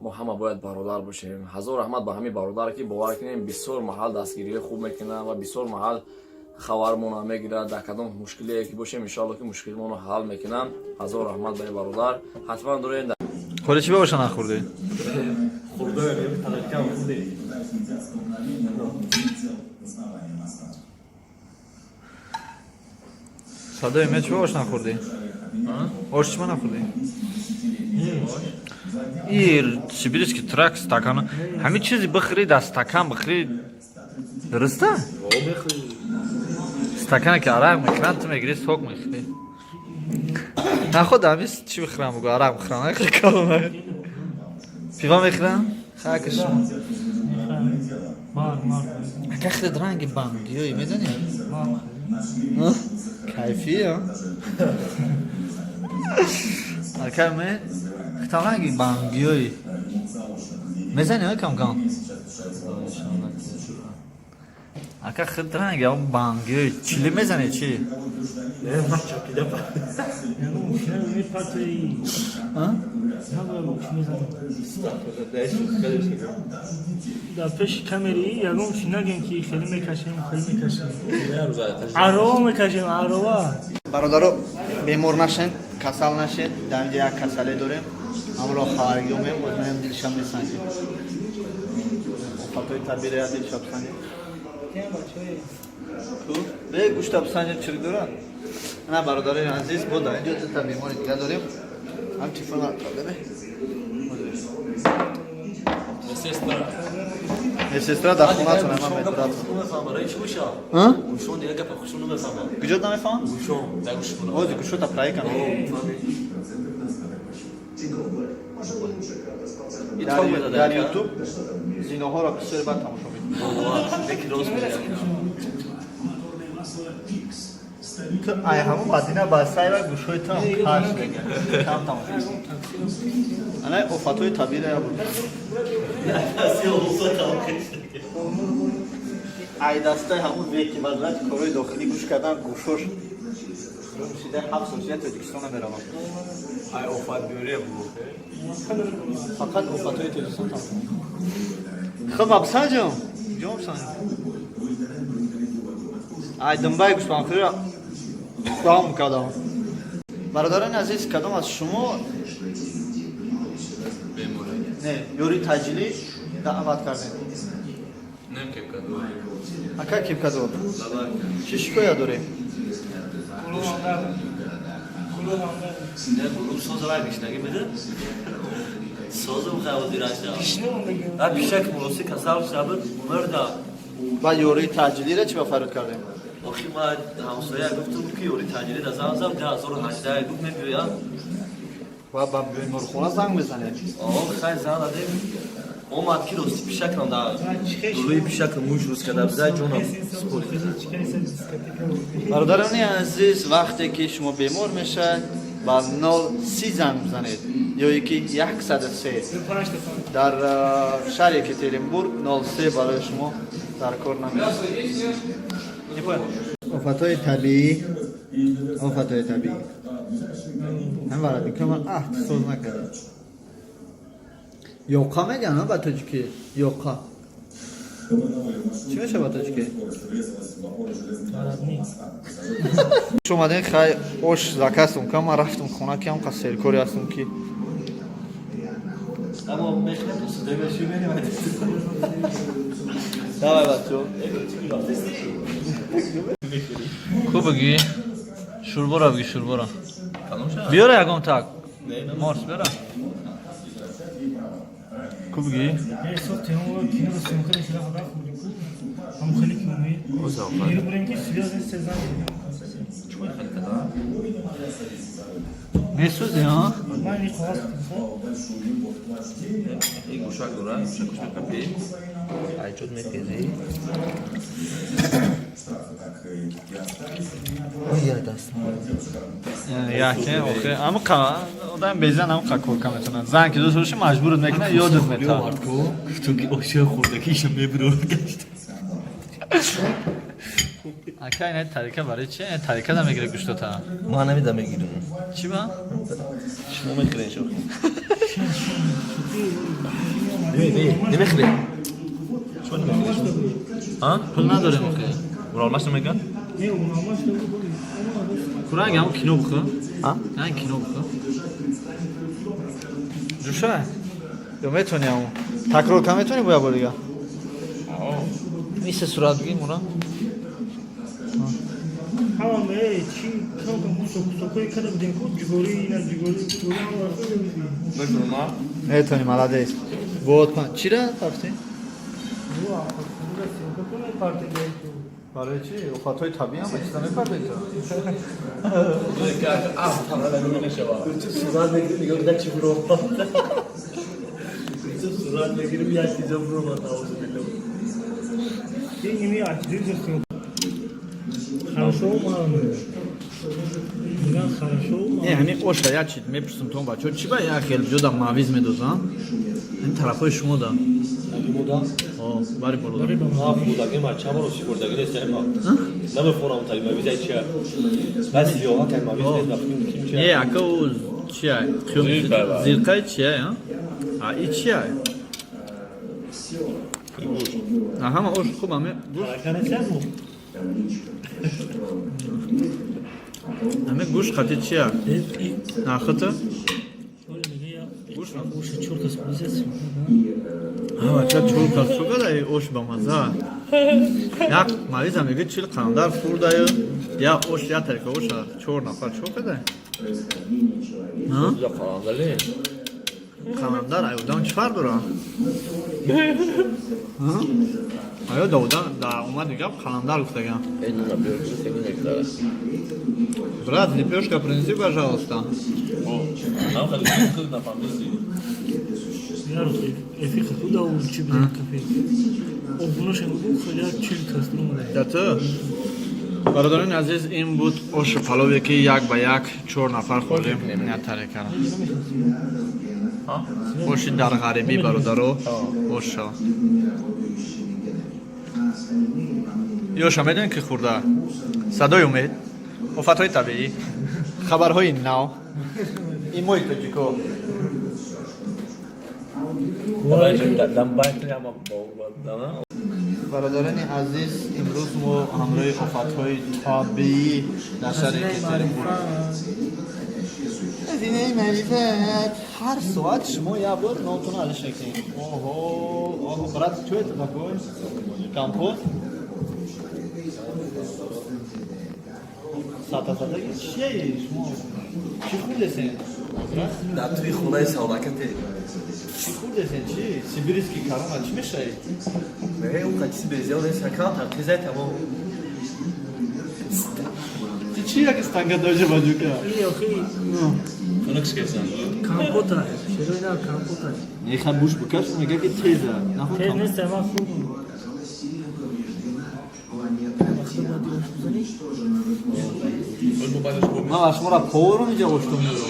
ما همه باید برادر باشیم. هزار رحمت به همین برادر که باور کنیم بسیار محل دستگیری خوب میکنه و بسیار محل خبرمون هم میگیره. در کدام مشکلی که باشیم ان شاء الله که مشکلمون رو حل میکنم. هزار رحمت به برادر. حتما دورین خودت چی باشن نخوردی؟ خورده یه تلکم خوردی. صدای می چی باش نخوردی؟ آش چی نخوردی؟ این چی بیدیش که ترک استکان همه چیزی بخری در استکان بخری درسته؟ استکان که عرق میکنن تو میگیری سوک میخوری نه خود همیست چی بخرم بگو عرق بخرم نخری کارم پیغا میخرم؟ خاکش اگه خرید رنگی بانگیوی میدونی؟ کیفی ها؟ اگه می خطا رنگی بانگیوی میزنی ها کم کم؟ اگه خرید رنگی بانگیوی چیلی میزنی چی؟ در پیش کمری یکم چی نگیم که خیلی میکشیم عروه میکشیم عروه برادرو بیمار نشین کسل نشین در اینجا یک کسلی داریم همراه خواهرگی اومیم بازمیم دلشم میسنجیم خطای طبیعی را دلشم بسنجیم به گوشت بسنجیم چرک دارن نه برادر عزیز بود اینجا تا بیماری دیگه داریم هم تیفون ها ببین سسترا در خونه تونه من میتراتون ها؟ گوشون دیگه گفت خوشون نمیفهمم گوشت نمیفهم؟ گوشون در گوش کنم اوه گوشت اپلای کنم در یوتیوب زینوها را بسیار بعد تماشا میکنم ای همون مدینه بسته و گوشوی تا خرش دیگه کم تماشا میکنم انا افاتوی طبیعی را بود ای دسته همون ویکی وزنت کاروی داخلی گوش کردن گوشوش شده 7 سوچیه تاجیکستان میروم ای افات بیوری بود فقط افاتوی تاجیکستان تماشا خب ابسان جام ای دنبای گوشت آخری را فهم کردم برادران عزیز کدام از شما نه یوری تاجیلی دعوت کردیم نم که کدو اکا کیپ کدو چی شکویا داریم نه گروه ساز را گشنگی بده ساز رو خواهد دیرانش دارم پیشک موسی کسال شبه مرده و یوری تاجیلی را چی بفرد کردیم آخی ما همسایه گفتم که یوری تاجیلی در زمان 2018 گفت میبویم و با بیمار خونه زنگ بزنیم خیلی زن دادیم اومد که راستی پیشک هم در دلوی پیشک موش روز کده بزای جونم سپوری برادران عزیز وقتی که شما بیمار میشه با 030 زنگ بزنید یا یکی 103 در شهر یکاترینبورگ 03 برای شما در کار نمیشه آفتهای طبیعی آفتهای طبیعی هم برای که من سوز نکردم یوقا میگن ها با تاجیکی یوقا چی میشه با تاجیکی؟ شما دین خیلی اوش زکستم که من رفتم خونه که هم قصیر کاری هستم که اما میخواد تو صدای بشی بینیم دعوی بچه خوب بگی؟ شوربارا بگی شوربارا بیاره یکم تک مارس بیاره خوب بگی؟ صوت هم کینو بسیم خیلی شده خدا خوبی هم خیلی کیومی میرو برنگی سیاز سزن چوی خیلی کدو میسوزی ها؟ من این خواست این گوشک دورن گوشک کپی ای چود میتیزی یکی اوکی اما آدم بیزن هم کار میتونن زن که دوست باشه مجبورت میکنه یادت میتونه تو که عاشق خوردکیشم میبرو گشت اکا اینه طریقه برای چی؟ این طریقه دا میگیره گوشتو تا ما نمیدم میگیرم چی با؟ شما میگیرین شو نمیخری چون نمیخری ها پول نداریم آخه ورالماش نمیگن کورنگ همون کینو بخور ها نه کینو بخور جوشه یا میتونی همون تکرار کم میتونی باید بولیگه میسه صورت بگیم اونا Tamam çi kanka bu sokuyu kadar bir denko cigori yine cigori var. میتونی ملده است بود پن چی را تفتی؟ Bu aslında sokakta ne parti geldi? برای چی؟ خاطای طبیعی هم چیزا میپرده Surat negri diyor da çivro. Surat negri bir yaş diyeceğim bro bana olsun bilmiyorum. Şey yemeği açıyorsun. Хорошо мало. Ниган хорошо мало. یعنی اوشا یا چی میپرسم تو بچه چی با یا خیلی جدا معویز میدوزن این طرفای شما دا Moda. آه باری بولو دا Ha buradaki maç ama o buradaki ne sen bak. Ne mi forum tabii ben bize içer. Ben size o hakem abi size lafım kim یه اکا او چی های؟ زیرقای چی های ها؟ ای چی های؟ همه اوش خوب همه گوش Arkadaşlar mı? همه گوش خطی چی های؟ نه خطه؟ Boş ver. Boş ver. Çok kısmı ها بچه چول کار چو گده اوش با مزه یک مریض هم میگه چیل قندر خورده یا اوش یا طریقه اوش چور نفر چو گده ها؟ قندر ایودان چی فرد داره؟ آیا داودان در اومد دیگه قلندر گفته گم брат лепешка принеси пожалуйста Нам хоть на памяти. Yarın efi kapı da uçu bir kafe. O bunu şimdi bu kadar çil kastım var. дато бародарони азиз ин буд оши палове ки як ба як чор нафар хӯрдем я тарекара оши дар ғарибӣ бародаро ошо ёша медонӣ ки хӯрда садои умед офатҳои табиӣ хабарҳои нав имои тоҷико Dam baytı ama dana. бародарони азиз имрӯз мо ҳамроҳи офатҳои табиӣ дар шаҳри екатеринбург зинаи маърифат ҳар соат шумо як бор нотуна алиш мекунед оҳо брат чӯ такой компот сатасатаги чие шумо чӣ хӯрдесен Da tu xunay savdakati. чӣ хӯрдесен чӣ сибирский корона чӣ мешавед Ve o kaçısı benziyor ne sakal tartışa tamam. Ти чӣ як станга дожа баҷука İyi okey. Konuk çıkarsın. Kampota. Şöyle kampota. неха буш букаш мега ки теза нахо Tez ne zaman kum. Ölmü ма шуморо повро инҷа оштумиро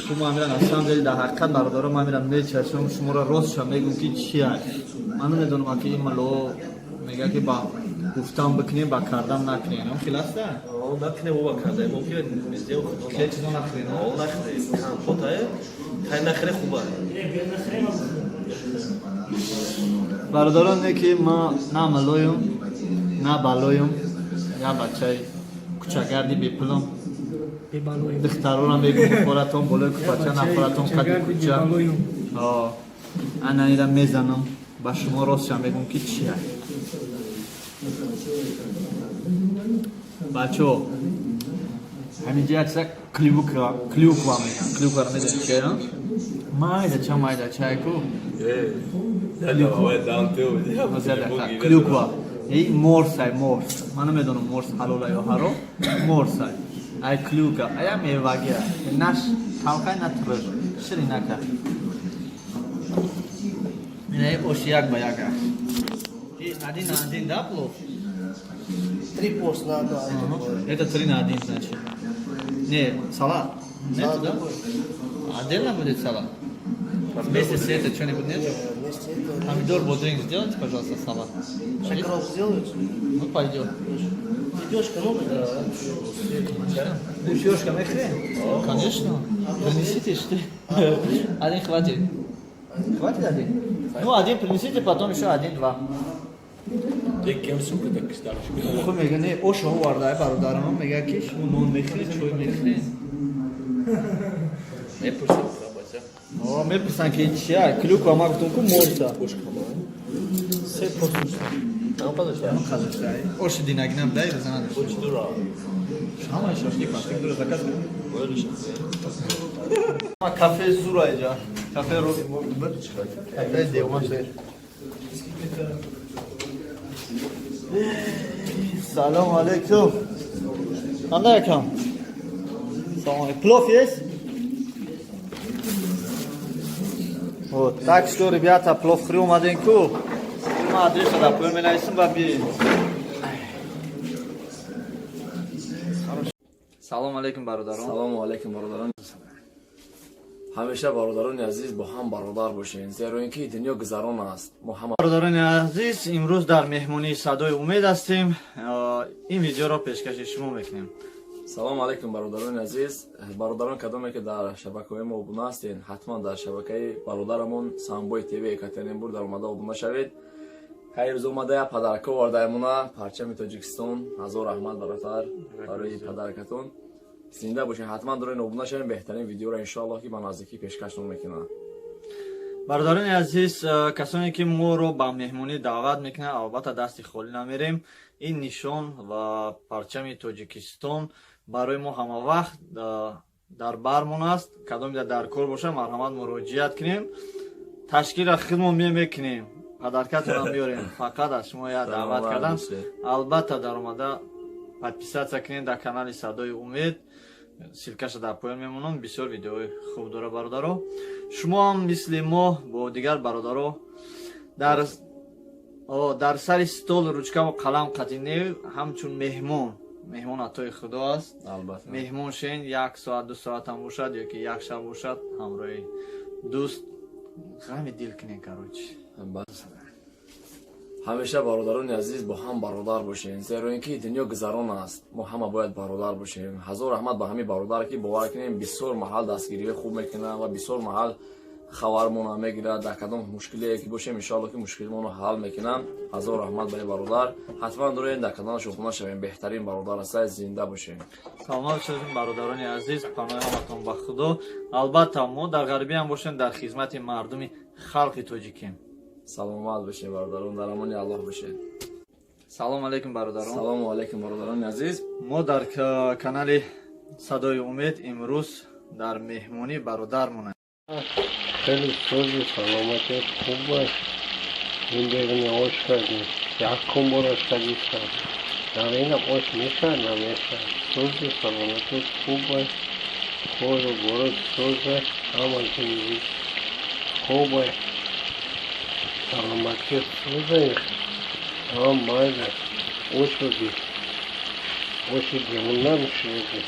шумо амиран аз самом деле дар ҳақиқат бародаро ман мирам мечашам шуморо ростша мегум ки чи аст ман намедонам ки ин мало мега ки ба гуфтан бикунем ба кардан накунем ам хиласта O nakne o bakardı. Mümkün bizde o ке чизо накунем o nakne kampotaya kay nakne kuba. бародарон не ки ма на малоюм на балоюм я бачаи кучагарди бепулам Bir baloyum. духтарона мегум хоратон болои купача нафоратон кади куча Baloyum. ананира мезанам ба шумо ростша мегум ки чи аст бачо ҳаминҷа якса клюква мегам клюкваро медонӣ чия майдача майдачайку клюква морсай морс ман намедонам морс ҳалола ё ҳаро морсай ай клюка ая мевагия наш талқай на трш ширинака минаи оши як ба як аст один на один да плов 3 пост надо. это 3 на 1 значит не салат нет да отдельно будет салат вместе с этой что-нибудь нет Вместе Помидор бодринг сделайте, пожалуйста, салат. Шоколад сделаешь? Ну, пойдет. Идешка, ну, Лепешка мехре? Конечно. Принесите, что ли? Один хватит. Хватит один? Ну, один принесите, потом еще один-два. خب میگه نه اوش هم وارده برادرم میگه که شما نون میخری چوی میخری میپرسن که این چیه کلو که ما گفتم که مرده سه پرسوشتا اوش دینگینم دایی بزنه شما شاشتی کنسtik دور زکات ما کافه زور اینجا کافه رو کافه دیوان شد سلام علیکم خانده یکم سلام علیکم پلوف есть? Вот, так что, ребята, плов хрю маденку. Мы адреса допоем, найсим баби. Салом алейкум, бародарон. салому алейкум бародарон. ҳамеша бародарони азиз бо ҳам бародар бошед, зеро ин ки дунё гузарон аст. мо ҳама бародарони азиз, имрӯз дар меҳмонии Садои умед ҳастем. Ин видеоро пешкаши шумо мекунем. салому алейкум бародарони азиз. Бародарон кадоме ки дар шабакаҳои мо обуна ҳастед, ҳатман дар шабакаи бародарамон Самбой ТВ Екатеринбург дар омада обуна шавед. ҳайрӯз омада я падарка овардаемона, парчами Тоҷикистон. Ҳазор раҳмат баротар барои падаракатон. Зинда бошед, ҳатман дорен обуна шавем, беҳтарин видеоро иншоаллоҳ ки ба наздикӣ пешкашон мекунам. бародарони азиз, касоне ки моро ба меҳмонӣ даъват мекунанд, албатта дасти холӣ намерем. ин нишон ва парчами Тоҷикистон барои мо ҳамавақт дар бармон аст. Кадомида дар кор боша, марҳамат муроҷиат кунем, ташкила хидмон мекунем, падаркатонам биёрем. Фақат аз шумо я даъват кардам. Албатта дар омада подписатсия кунед дар канали Садои умед. Силкаша дар поён мемонам. Бисёр видеои хуб дора бародаро. Шумо ҳам мисли мо бо дигар бародаро дар сари стол ручка ва қалам қадинев, ҳамчун меҳмон атои худо аст. Меҳмон шен 1 соат 2 соат ҳам бошад ёки як шаб бошад, ҳамроҳи дӯст ғами дил кунем. Карочи ҳамеша бародарони азиз бо ҳам бародар бошед, зеро ин ки дунё гузарон аст. мо ҳама бояд бародар бошем. ҳазор раҳмат ба ҳамин бародар ки бовар кунем, бисёр маҳал дастгирии хуб мекунад ва бисёр маҳал хабармона мегирад. Дар кадом мушкилие ки бошем, иншоаллоҳ ки мушкилимонро ҳал мекунам. ҳазор раҳмат ба ин бародар. ҳатман дорем дар каналаш охона шавем. беҳтарин бародар аст. Зинда бошем. саломат бошед бародарони азиз, паноҳи ҳаматон ба худо. Албатта мо дар ғарбӣ ҳам бошем, дар хизмати мардуми халқи тоҷикем. саломат бошед бародарон, дар амони Аллоҳ бошед. салом алейкум бародарон. салому алейкум бародарони азиз. мо дар канали Садои умед имрӯз дар меҳмонӣ бародармон. خیلی سوزی سلامتت خوب باش. این بگنی آش کردی یک کن براش کردیستم در اینم آش میشن نمیشن. سوزی سلامتت خوب باش. خود و برد سوزه همه زندگی خوب باش. سلامتت سوزه هم مایده آش بگی آش دیمون نمیشه بگی